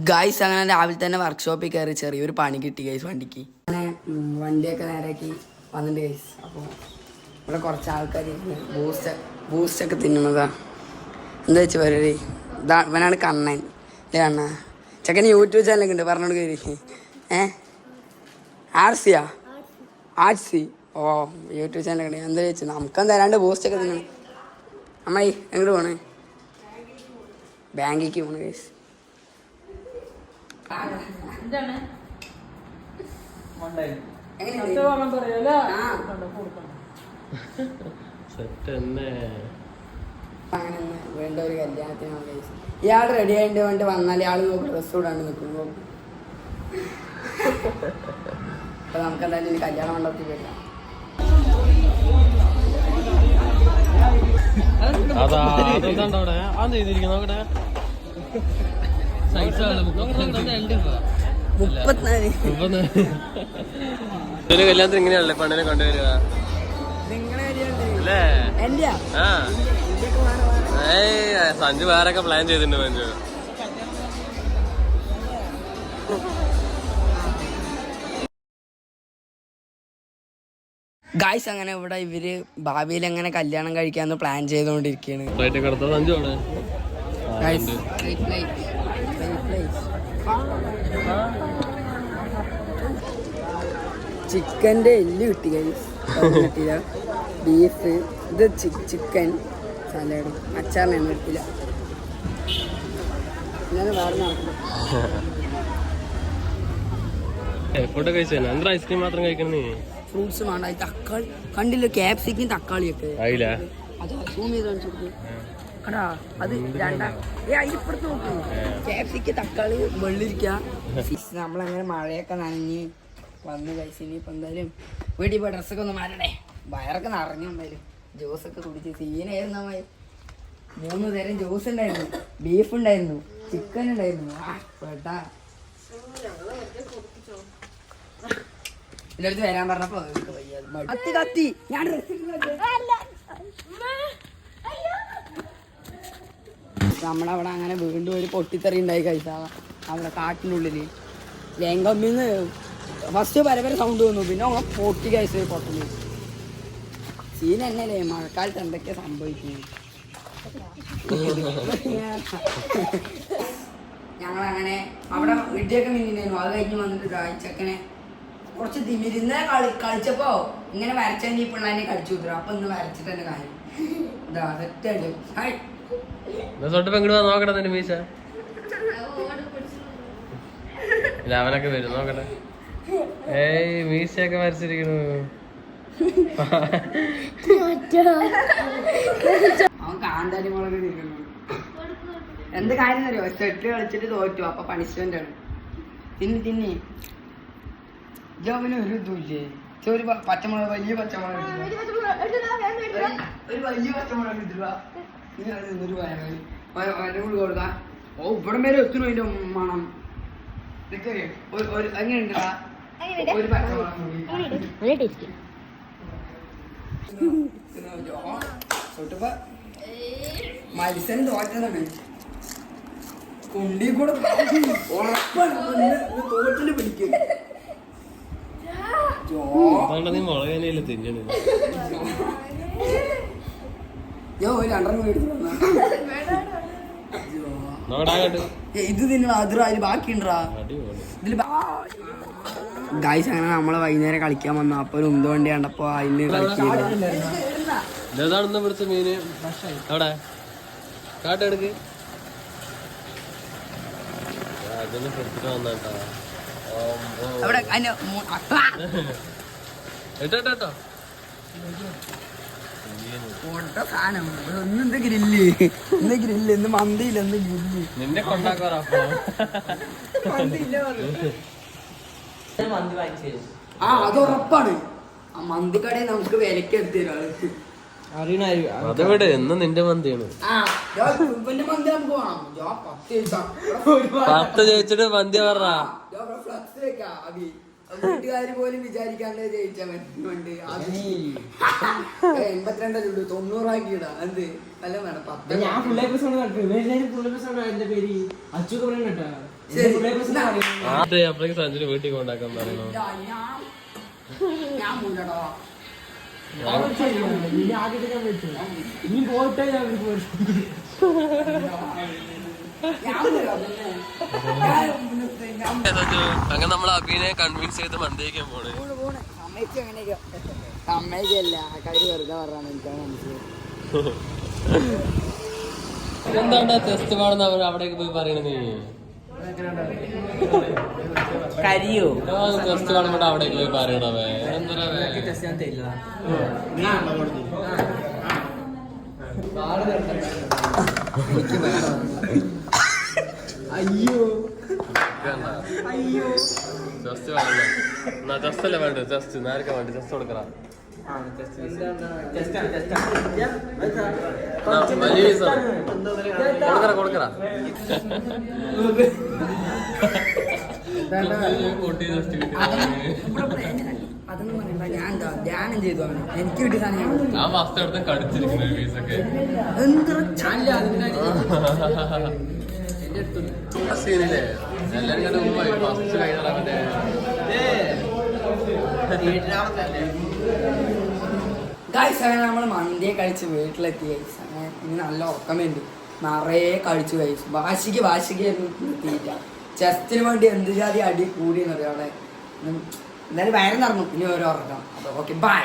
Guys അങ്ങനെ രാവിലെ തന്നെ വർക്ക്ഷോപ്പിൽ കയറി ചെറിയൊരു പണി കിട്ടി ഗൈസ് വണ്ടിക്ക്. അങ്ങനെ വണ്ടിയൊക്കെ നേരാക്കി വന്നിട്ട് ഗൈസ്. അപ്പോൾ ഇവിടെ കുറച്ച് ആൾക്കാർ ബൂസ്റ്റൊക്കെ തിന്നണതാ. എന്താ വെച്ചാൽ പരിപാടി ഇവനാണ് കണ്ണൻ. കണ്ണ ചെക്കന് യൂട്യൂബ് ചാനലൊക്കെ ഉണ്ട്, പറഞ്ഞോണ്ട് കയറി. ആർട്സി ഓ യൂട്യൂബ് ചാനലൊക്കെ ഉണ്ട്. എന്താ ചോദിച്ചാൽ നമുക്കെന്താ തരാണ്ട് ബൂസ്റ്റൊക്കെ തിന്നണം. അമ്മായി എങ്ങോട്ട് പോണേ? ബാങ്കിക്ക് പോണ ഗൈസ്. വേണ്ട ഒരു കല്യാണത്തിനാണ് ഗൈസ്. ഇയാൾ റെഡി ആയിട്ട് വേണ്ടി വന്നാൽ ഇയാൾ നോക്കി ഡ്രസ് ഇടാണ്ട് നിൽക്കുന്നു. അപ്പൊ നമുക്ക് എന്തായാലും ഇനി കല്യാണം മണ്ഡപത്തിൽ വരാം. കല്യാണത്തിന് ഇങ്ങനെയാണല്ലേ പെണ്ണിനെ കൊണ്ടുവരിക? സഞ്ജു വേറൊക്കെ പ്ലാൻ ചെയ്തിട്ടുണ്ട് മഞ്ജു. ഗായ്സ് അങ്ങനെ ഇവിടെ ഇവര് ഭാവിയിൽ എങ്ങനെ കല്യാണം കഴിക്കാന്ന് പ്ലാൻ ചെയ്തോണ്ടിരിക്കുകയാണ്. ചിക്കൻ്റെ എല്ല് കിട്ടി ഗൈസ്, കിട്ടില്ല. ബീഫ്, ഇത് ചിക്കൻ സലാഡ്, അച്ചാറിനൊന്നും എടുത്തില്ല. ഇങ്ങനെ വേറെ നടക്കണം. ഐസ്ക്രീം മാത്രം കഴിക്കണേ, ഫ്രൂട്ട്സ് വേണ്ട. തക്കാളി കണ്ടില്ല, ക്യാപ്സിക്കും തക്കാളിയൊക്കെ അത് സൂം ചെയ്ത് കാണിച്ചു. കടാ അത് അതിപ്പുറത്ത് നോക്കൂ, ക്യാപ്സിക്ക് തക്കാളി വെള്ളിരിക്ക. നമ്മളങ്ങനെ മഴയൊക്കെ നനഞ്ഞ് വന്ന് കഴിച്ച് ഇനിയിപ്പോൾ എന്തായാലും വീട്ടിൽ പോയി ഡ്രസ്സൊക്കെ ഒന്ന് മാറണ്ടേ. വയറൊക്കെ നിറഞ്ഞു. എന്തായാലും ജ്യൂസൊക്കെ കുടിച്ച് സീനായിരുന്നു. 3 തരം ജ്യൂസ് ഉണ്ടായിരുന്നു, ബീഫ് ഉണ്ടായിരുന്നു, ചിക്കൻ ഉണ്ടായിരുന്നു. പെട്ടാ എൻ്റെ അടുത്ത് വരാൻ പറഞ്ഞപ്പോ കത്തി കത്തി ഞാൻ നമ്മളവിടെ അങ്ങനെ വീണ്ടും ഒരു പൊട്ടിത്തെറി ഉണ്ടായി കഴിച്ചാ. അവിടെ കാട്ടിനുള്ളില് ലേങ്കമ്മിന്ന് ഫസ്റ്റ് പരപര സൗണ്ട് വന്നു, പിന്നെ അങ്ങനെ പൊട്ടി കഴിച്ച് പൊട്ടുന്നു. സീൻ തന്നെയല്ലേ, മഴക്കാലത്ത് എന്തൊക്കെയാ സംഭവിക്കുന്നത്. ഞങ്ങളങ്ങനെ അവിടെ ഇടിയൊക്കെ മിന്നിണ്ടായിരുന്നു. അത് കഴിഞ്ഞ് വന്നിട്ട് ചെക്കനെ കുറച്ച് തിമിരുന്ന് കളിച്ചപ്പോ ഇങ്ങനെ വരച്ചെങ്കിൽ ഈ പിള്ളേനെ കടിച്ചു കുത്തിരും. അപ്പൊ ഇന്ന് വരച്ചിട്ട് തന്നെ കാര്യം ഇതാ സെറ്റായിട്ട് നോക്കട്ടെ മീശ അവനൊക്കെ വരും നോക്കട്ടെ. ഏയ് മീശയൊക്കെ വരച്ചിരിക്കണു. അവൻ കാന്താരി മുളക് തിരിക്കുന്നു. എന്ത് കാര്യം അറിയോ? സെറ്റ് കളിച്ചിട്ട് തോറ്റു, അപ്പൊ പണിഷ്മെന്റ് ആണ്. തിന്നി ജോബിന് ഒരു ഇതുമില്ലേ? ഒരു പച്ചമുളക്, വലിയ പച്ചമുളക്, ഒരു വലിയ പച്ചമുളക് ഇടുക. കൂടി കൊടുക്കാം. ഓ ഇവിടെ മേലെ എത്തുന്നു അതിന്റെ മണം. എങ്ങനെയുണ്ടാ ഒരു പച്ചമുളക് മത്സരം തോറ്റതാണ്. കുണ്ടി കൂടെ ഉറപ്പാണ് തോറ്റില് പിടിക്കും. ഇത് തിന്നണ അതിൽ ബാക്കിണ്ടാ ഇതില്. ഗായ്സ് അങ്ങനെ നമ്മള് വൈകുന്നേരം കളിക്കാൻ വന്നു. അപ്പൊ ഒരു ഉന്ത് വണ്ടി കണ്ടപ്പോ അതിന് കളിക്കാൻ മീന് അവിടെ കാട്ടെടുക്ക് വന്നാട്ടോ. സാധനം ഒന്ന് ഗ്രില്ല്, ഇന്ന് ഗ്രില്ല്, ഇന്ന് മന്തിയില്ല, ഇന്ന് ഗ്രില്ല്. നിന്നെ കൊണ്ടാക്കാറ ആ അത് ഉറപ്പാണ്. ആ മന്തിക്കടയിൽ നമുക്ക് വിലക്ക് എടുത്തു തരാം. അതവിടെ എന്ന് നിന്റെ മന്തിയാണ്. 10 ചോദിച്ചിട്ട് മന്തി പറഞ്ഞ വീട്ടുകാര് പോലും വിചാരിക്കാണ്ട് ജയിച്ച മറ്റുണ്ട്. 82 രൂപ 90 ആക്കിയിടാ. എന്ത് അല്ല വേണം 10. ഞാൻ ഫുൾ എപ്പിസോഡ് കണ്ടു. എന്റെ പേര് അച്ചുക്ക് പറയണ കേട്ടാ. ശരി അതെ അപ്പഴേക്ക് സഞ്ജുന് വീട്ടിൽ കൊണ്ടാക്കാൻ പറയണോ ഞാൻ പോയിട്ടോ അങ്ങനെ നമ്മൾ അഭിനെ കൺവിൻസ് ചെയ്ത് മന്ദിക്കാൻ പോണേ. അമ്മയ്ക്കല്ല കാര്യം വെറുതെ പറഞ്ഞാണ് എനിക്കാണ് മനസ്സിലായി. എന്താണ്ടാ ടെസ്റ്റ് പാടുന്ന അവർ അവിടേക്ക് പോയി പറയണ നീ കരിയോ ടെസ്റ്റ് പാടുമ്പോ അവിടേക്ക് പോയി പറയണവേ എന്താ അയ്യോ ജസ്റ്റ് വേണ്ട ജസ്റ്റ് അല്ലേ വേണ്ട ജസ്റ്റ് നേരൊക്കെ വേണ്ട ജസ്റ്റ് കൊടുക്കറ കൊടുക്കറ അതൊന്നും പറയണ്ട. ഞാൻ എന്താ ധ്യാനം ചെയ്തു അവന് എനിക്ക് കിട്ടിയ സാധനം ആ ഫസ്റ്റ് അടുത്ത് കടിച്ചിരിക്കുന്ന പീസൊക്കെ സീനില്ലേ എല്ലാരും കണ്ട് മുമ്പായി ഫസ്റ്റ് കഴിഞ്ഞാൽ അവന്റെ ഗൈസ് അങ്ങനെ നമ്മൾ മന്തിയെ കഴിച്ച് വീട്ടിലെത്തി ഗൈസ്. അങ്ങനെ ഇനി നല്ല ഉറക്കം വേണ്ടി നിറയെ കഴിച്ചു കഴിച്ചു. വാശിക്ക് തീറ്റ ചെസ്റ്റിന് വേണ്ടി എന്ത് ജാതി അടി കൂടി എന്നറിയാം അവിടെ. എന്തായാലും വയറ് നടന്നു. ഇനി ഓരോ ഉറക്കം. അപ്പോൾ ഓക്കെ ബൈ.